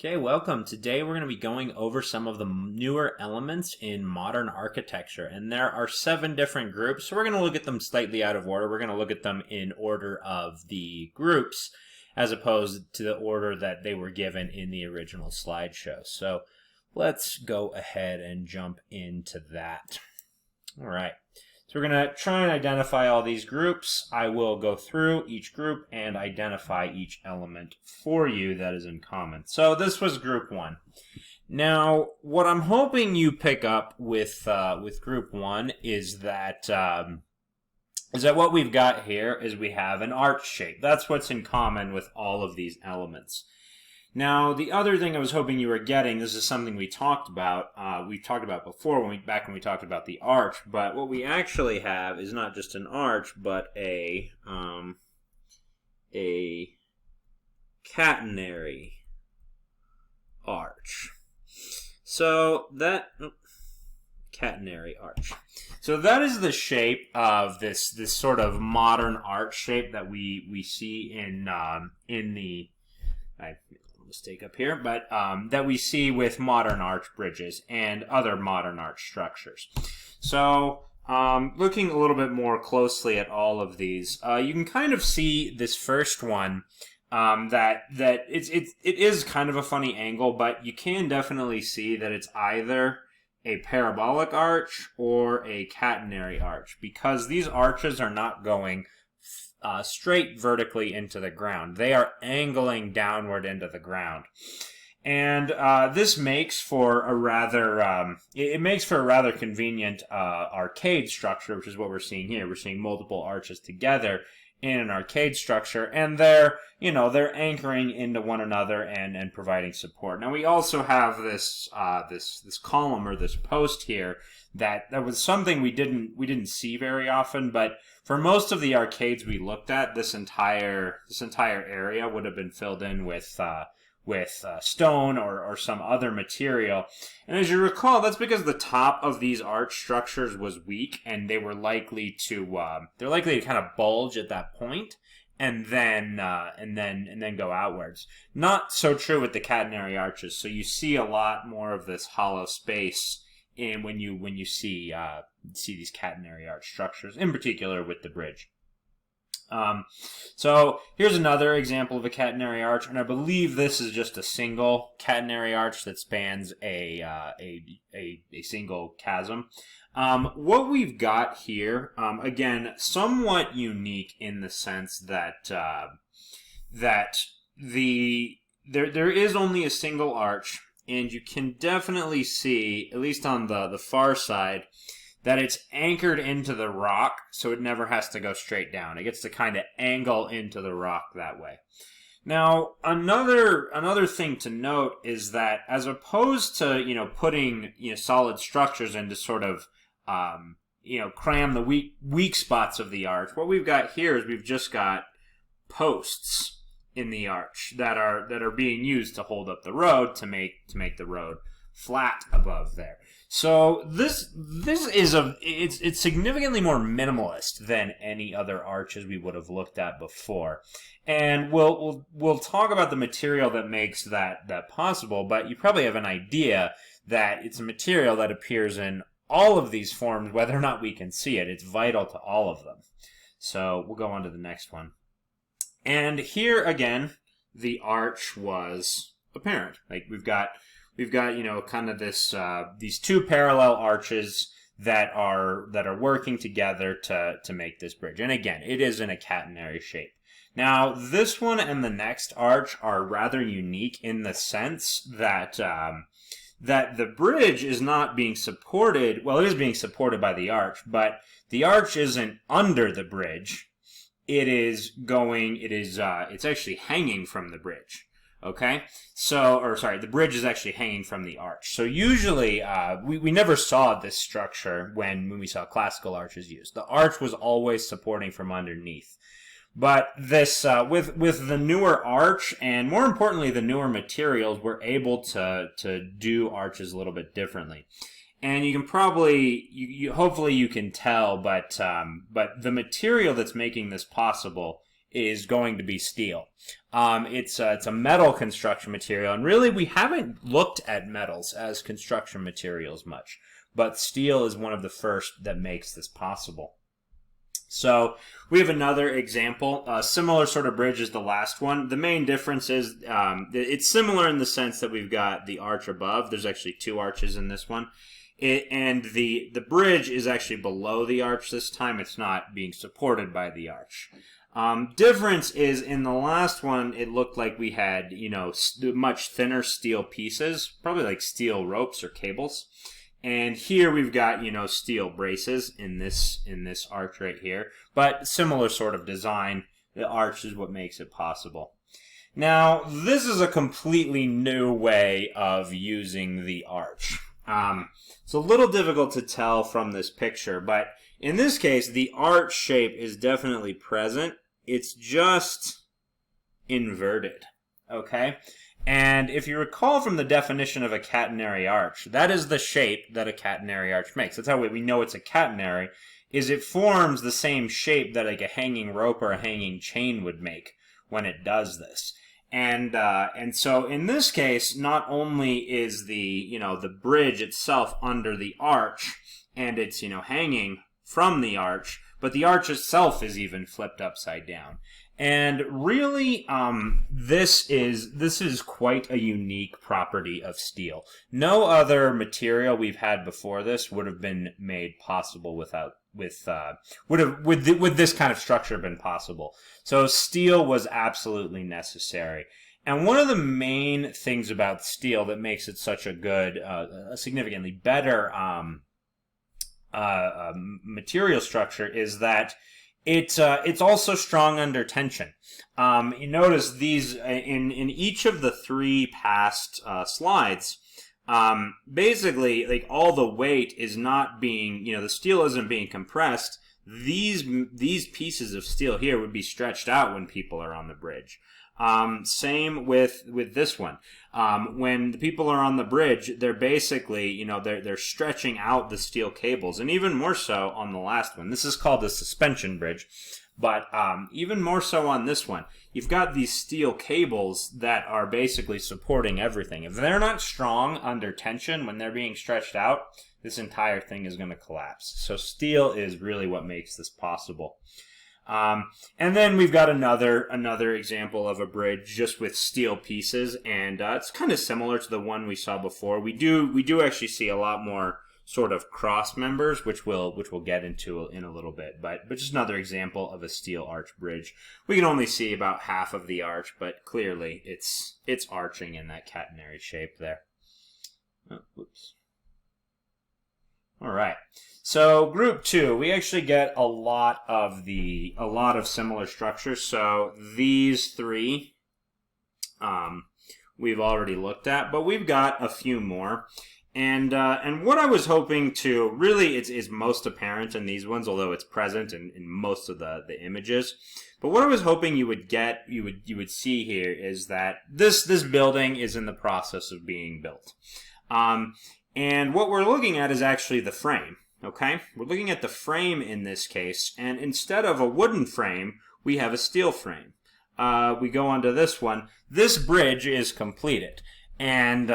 Okay, welcome. Today we're going to be going over some of the newer elements in modern architecture, and there are 7 different groups, so we're going to look at them slightly out of order. We're going to look at them in order of the groups as opposed to the order that they were given in the original slideshow. So let's go ahead and jump into that. All right. So we're going to try and identify all these groups. I will go through each group and identify each element for you that is in common. So this was group 1. Now, what I'm hoping you pick up with group 1 is that what we've got here is we have an arch shape. That's what's in common with all of these elements. Now, the other thing I was hoping you were getting, this is something we talked about. We talked about before back when we talked about the arch. But what we actually have is not just an arch, but a catenary arch. So that catenary arch. So that is the shape of this sort of modern arch shape that we see in the. I made a little mistake up here, but that we see with modern arch bridges and other modern arch structures. So looking a little bit more closely at all of these, you can kind of see this first one that it is kind of a funny angle, but you can definitely see that it's either a parabolic arch or a catenary arch, because these arches are not going straight vertically into the ground. They are angling downward into the ground. And this makes for a rather convenient arcade structure, which is what we're seeing here. We're seeing multiple arches together in an arcade structure, and they're anchoring into one another and providing support. Now we also have this column or this post here that was something we didn't see very often, but for most of the arcades we looked at, this entire area would have been filled in with stone or some other material. And as you recall, that's because the top of these arch structures was weak, and they were likely to kind of bulge at that point, and then go outwards. Not so true with the catenary arches. So you see a lot more of this hollow space when you see these catenary arch structures, in particular with the bridge. So here's another example of a catenary arch, and I believe this is just a single catenary arch that spans a single chasm. What we've got here, again, somewhat unique in the sense that there is only a single arch. And you can definitely see, at least on the far side, that it's anchored into the rock, so it never has to go straight down. It gets to kind of angle into the rock that way. Now, another thing to note is that as opposed to putting solid structures in to sort of cram the weak spots of the arch, what we've got here is we've just got posts in the arch that are being used to hold up the road to make the road flat above there. So this is it's significantly more minimalist than any other arches we would have looked at before. And we'll talk about the material that makes that possible, but you probably have an idea that it's a material that appears in all of these forms, whether or not we can see it. It's vital to all of them. So we'll go on to the next one. And here again, the arch was apparent. Like we've got kind of this these 2 parallel arches that are working together to make this bridge. And again, it is in a catenary shape. Now, this one and the next arch are rather unique in the sense that the bridge is not being supported. Well, it is being supported by the arch, but the arch isn't under the bridge. It's actually hanging from the bridge. Okay? The bridge is actually hanging from the arch. So usually, we never saw this structure when we saw classical arches used. The arch was always supporting from underneath. But this, with the newer arch, and more importantly, the newer materials, we're able to do arches a little bit differently. And you can probably, hopefully you can tell, but the material that's making this possible is going to be steel. It's a metal construction material, and really we haven't looked at metals as construction materials much, but steel is one of the first that makes this possible. So we have another example, a similar sort of bridge as the last one. The main difference is it's similar in the sense that we've got the arch above. There's actually two arches in this one. And the bridge is actually below the arch this time. It's not being supported by the arch. Difference is in the last one, it looked like we had, much thinner steel pieces, probably like steel ropes or cables. And here we've got, steel braces in this arch right here, but similar sort of design. The arch is what makes it possible. Now, this is a completely new way of using the arch. It's a little difficult to tell from this picture, but in this case, the arch shape is definitely present. It's just inverted, okay? And if you recall from the definition of a catenary arch, that is the shape that a catenary arch makes. That's how we know it's a catenary, is it forms the same shape that like a hanging rope or a hanging chain would make when it does this. And so in this case, not only is the bridge itself under the arch, and it's, hanging from the arch, but the arch itself is even flipped upside down. And really, this is quite a unique property of steel. No other material we've had before this would have been made possible with this kind of structure been possible. So steel was absolutely necessary. And one of the main things about steel that makes it such a good, significantly better material structure is that it's also strong under tension. You notice these in each of the three past slides. Basically, like all the weight is not being, the steel isn't being compressed. These pieces of steel here would be stretched out when people are on the bridge. Same with this one. When the people are on the bridge, they're basically, they're stretching out the steel cables, and even more so on the last one. This is called the suspension bridge, but even more so on this one. You've got these steel cables that are basically supporting everything. If they're not strong under tension when they're being stretched out, this entire thing is going to collapse. So steel is really what makes this possible. And then we've got another example of a bridge just with steel pieces, and it's kind of similar to the one we saw before. We do actually see a lot more sort of cross members, which we'll get into in a little bit. But just another example of a steel arch bridge. We can only see about half of the arch, but clearly it's arching in that catenary shape there. Oh, whoops. All right. So group 2, we actually get a lot of similar structures. So these three we've already looked at, but we've got a few more. And what I was hoping to really is most apparent in these ones, although it's present in most of the images. But what I was hoping you would see here is that this building is in the process of being built. And what we're looking at is actually the frame. Okay, we're looking at the frame in this case, and instead of a wooden frame, we have a steel frame. We go on to this one. This bridge is completed, and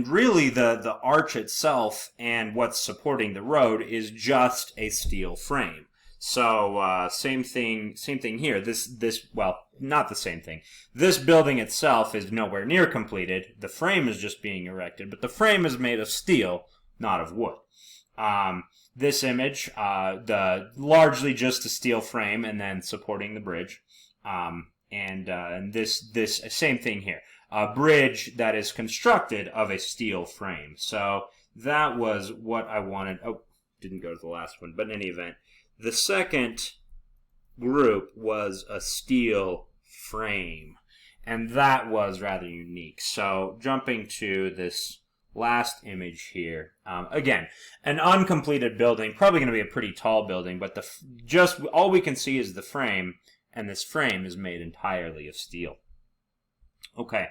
really the arch itself and what's supporting the road is just a steel frame. So same thing here. Well, not the same thing. This building itself is nowhere near completed. The frame is just being erected, but the frame is made of steel, not of wood. This image, largely just a steel frame and then supporting the bridge. And this same thing here, a bridge that is constructed of a steel frame. So that was what I wanted. Oh, didn't go to the last one, but in any event, the second group was a steel frame, and that was rather unique. So jumping to this last image here. Again, an uncompleted building, probably going to be a pretty tall building, but just all we can see is the frame, and this frame is made entirely of steel. Okay,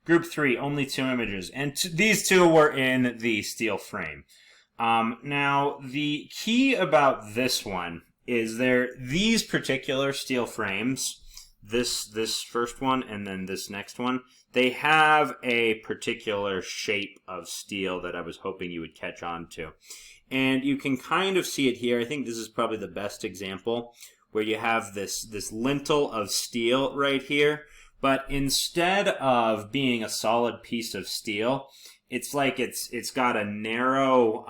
group 3, only 2 images, and these 2 were in the steel frame. Now, the key about this one is these particular steel frames this first one and then this next one, they have a particular shape of steel that I was hoping you would catch on to. And you can kind of see it here. I think this is probably the best example, where you have this lintel of steel right here, but instead of being a solid piece of steel, it's like it's got a narrow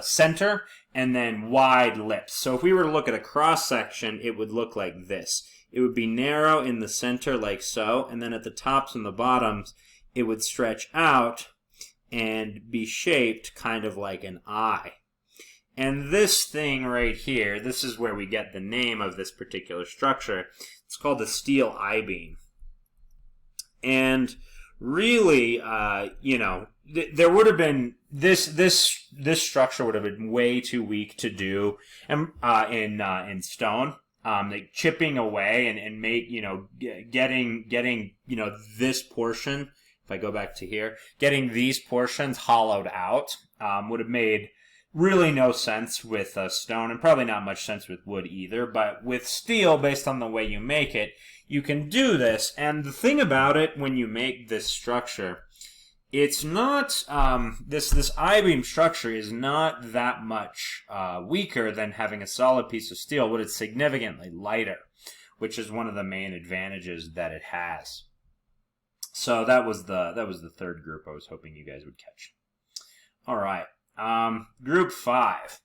center and then wide lips. So if we were to look at a cross section, it would look like this. It would be narrow in the center like so, and then at the tops and the bottoms, it would stretch out and be shaped kind of like an eye. And this thing right here, this is where we get the name of this particular structure. It's called the steel I-beam. And really, there would have been this structure would have been way too weak to do in stone. Like chipping away and make getting this portion. If I go back to here, getting these portions hollowed out would have made really no sense with stone, and probably not much sense with wood either. But with steel, based on the way you make it, you can do this. And the thing about it, when you make this structure, it's not this I-beam structure is not that much weaker than having a solid piece of steel, but it's significantly lighter, which is one of the main advantages that it has. So that was the third group I was hoping you guys would catch. All right. Group 5.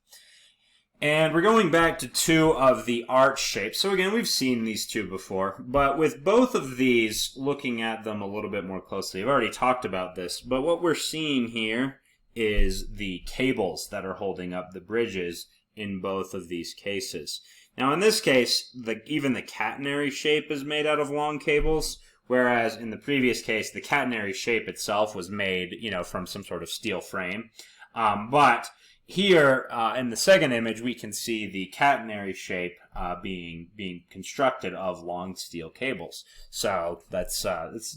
And we're going back to 2 of the arch shapes. So again, we've seen these 2 before, but with both of these, looking at them a little bit more closely, I've already talked about this, but what we're seeing here is the cables that are holding up the bridges in both of these cases. Now in this case, even the catenary shape is made out of long cables, whereas in the previous case, the catenary shape itself was made, from some sort of steel frame. But here in the second image, we can see the catenary shape being constructed of long steel cables. So that's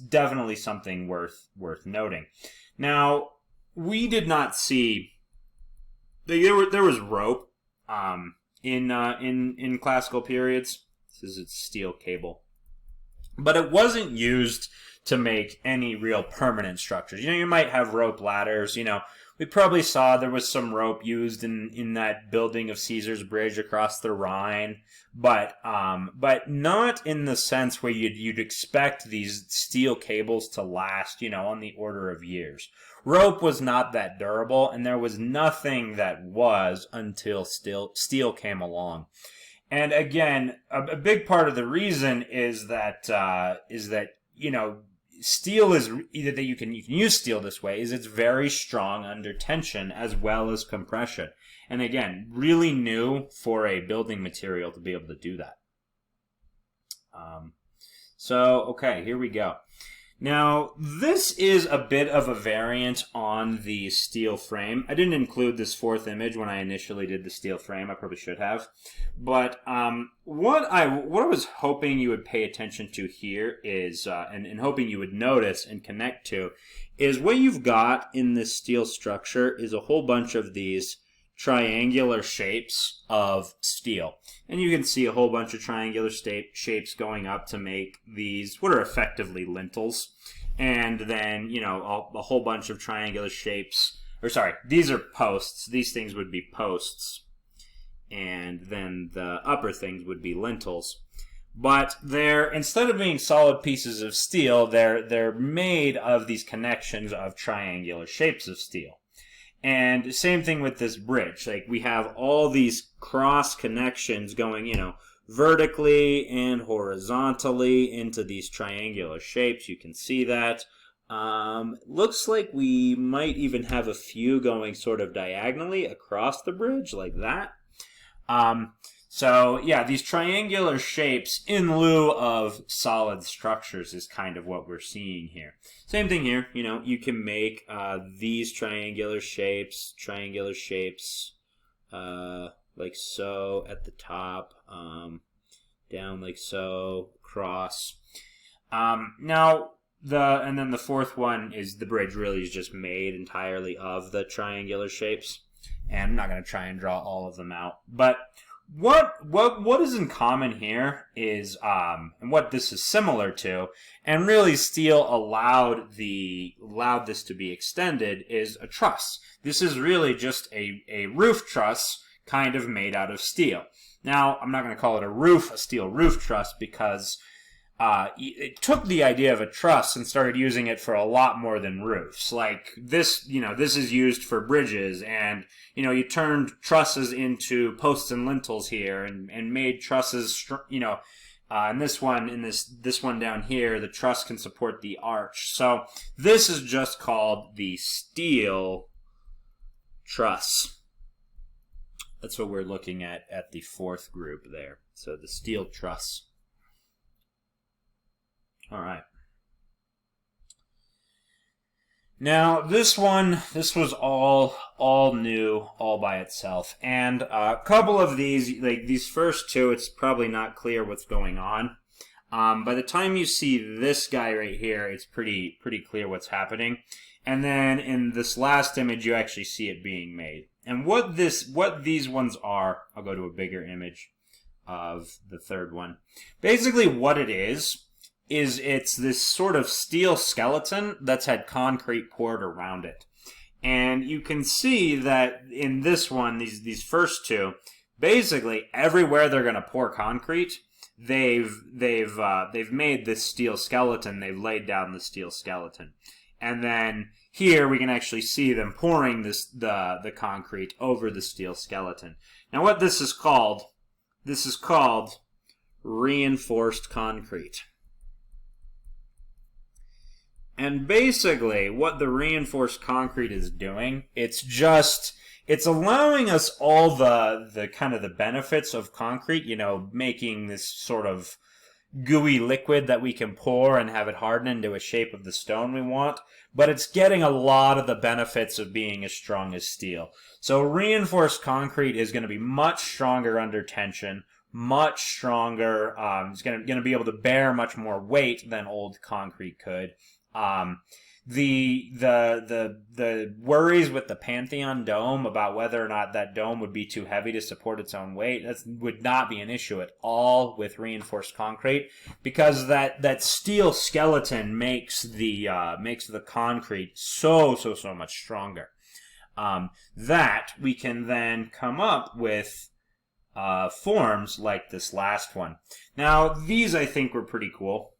definitely something worth noting. Now, we did not see there was rope in classical periods. This is a steel cable, but it wasn't used to make any real permanent structures. You might have rope ladders. We probably saw there was some rope used in that building of Caesar's Bridge across the Rhine, but not in the sense where you'd expect these steel cables to last, on the order of years. Rope was not that durable, and there was nothing that was until steel came along. And again, a big part of the reason is that steel is either that you can use steel this way is it's very strong under tension as well as compression. And again, really new for a building material to be able to do that. Okay, here we go. Now, this is a bit of a variant on the steel frame. I didn't include this 4th image when I initially did the steel frame. I probably should have. But what I was hoping you would pay attention to here is, and hoping you would notice and connect to, is what you've got in this steel structure is a whole bunch of these triangular shapes of steel. And you can see a whole bunch of triangular shapes going up to make these, what are effectively lintels. And then, a whole bunch of triangular shapes, these are posts. These things would be posts. And then the upper things would be lintels. But instead of being solid pieces of steel, they're made of these connections of triangular shapes of steel. And same thing with this bridge. Like, we have all these cross connections going, vertically and horizontally into these triangular shapes. You can see that. Looks like we might even have a few going sort of diagonally across the bridge, like that. So yeah, these triangular shapes in lieu of solid structures is kind of what we're seeing here. Same thing here, you can make these triangular shapes like so at the top, down like so, across. And then the 4th one is the bridge really is just made entirely of the triangular shapes. And I'm not going to try and draw all of them out. But what is in common here is, and what this is similar to, and really steel allowed this to be extended, is a truss. This is really just a roof truss kind of made out of steel. Now, I'm not going to call it a steel roof truss, because it took the idea of a truss and started using it for a lot more than roofs. Like this, this is used for bridges, and you turned trusses into posts and lintels here, and made trusses, and this one down here, the truss can support the arch. So this is just called the steel truss. That's what we're looking at the fourth group there. So the steel truss. All right. Now this was all new, all by itself, and a couple of these, like these first two, it's probably not clear what's going on. By the time you see this guy right here, it's pretty clear what's happening, and then in this last image, you actually see it being made. And what these ones are, I'll go to a bigger image of the third one. Basically, what it is it's this sort of steel skeleton that's had concrete poured around it. And you can see that in this one, these first two, basically everywhere they're going to pour concrete, they've made this steel skeleton. They've laid down the steel skeleton. And then here we can actually see them pouring the concrete over the steel skeleton. Now what this is called reinforced concrete. And basically, what the reinforced concrete is doing, it's allowing us all the kind of the benefits of concrete, making this sort of gooey liquid that we can pour and have it harden into a shape of the stone we want, but it's getting a lot of the benefits of being as strong as steel. So reinforced concrete is going to be much stronger under tension, much stronger. It's going to be able to bear much more weight than old concrete could. The worries with the Pantheon dome about whether or not that dome would be too heavy to support its own weight, that would not be an issue at all with reinforced concrete, because that steel skeleton makes the concrete so much stronger. That we can then come up with forms like this last one. Now, these I think were pretty cool.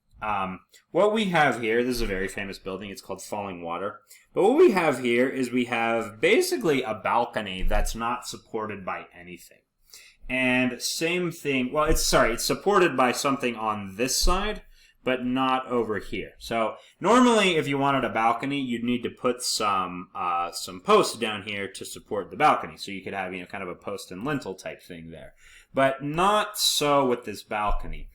What we have here, this is a very famous building, it's called Falling Water. But what we have here is we have basically a balcony that's not supported by anything. And same thing, well, it's supported by something on this side, but not over here. So normally if you wanted a balcony, you'd need to put some posts down here to support the balcony. So you could have, kind of a post and lintel type thing there. But not so with this balcony.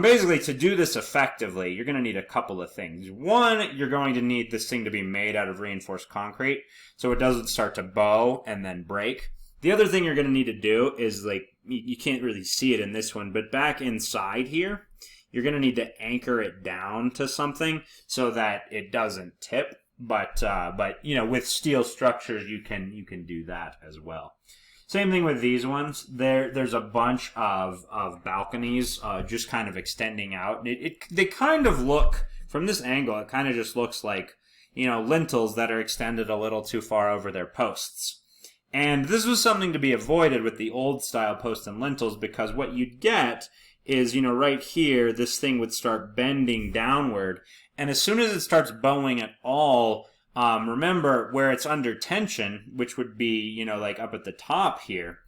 Basically, to do this effectively, you're going to need a couple of things. One, you're going to need this thing to be made out of reinforced concrete, so it doesn't start to bow and then break. The other thing you're going to need to do is, you can't really see it in this one, but back inside here, you're going to need to anchor it down to something so that it doesn't tip. But with steel structures, you can do that as well. Same thing with these ones. There's a bunch of balconies just kind of extending out. They kind of look, from this angle, it kind of just looks like, lintels that are extended a little too far over their posts. And this was something to be avoided with the old style posts and lintels, because what you'd get is, right here, this thing would start bending downward. And as soon as it starts bowing at all, remember where it's under tension, which would be, up at the top here,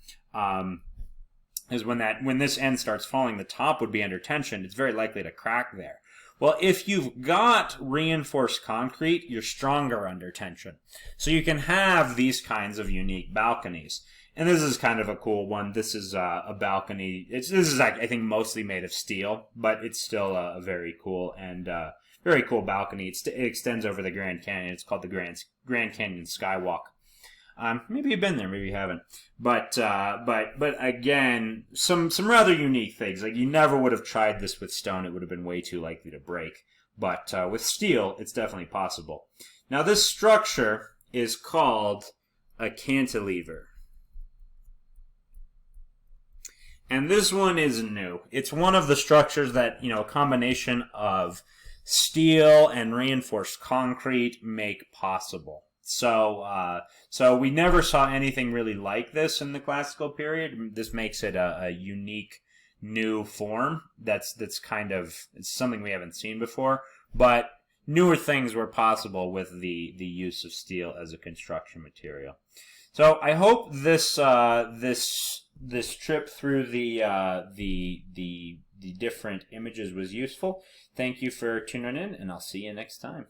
is when this end starts falling, the top would be under tension. It's very likely to crack there. Well, if you've got reinforced concrete, you're stronger under tension. So you can have these kinds of unique balconies. And this is kind of a cool one. This is a balcony. This is, I think, mostly made of steel, but it's still a very cool and very cool balcony. It extends over the Grand Canyon. It's called the Grand Canyon Skywalk. Maybe you've been there, maybe you haven't. But again, some rather unique things. Like, you never would have tried this with stone. It would have been way too likely to break. But with steel, it's definitely possible. Now, this structure is called a cantilever. And this one is new. It's one of the structures that, a combination of steel and reinforced concrete make possible. So we never saw anything really like this in the classical period. This makes it a unique new form. That's kind of, it's something we haven't seen before. But newer things were possible with the use of steel as a construction material. So I hope this trip through the different images was useful. Thank you for tuning in, and I'll see you next time.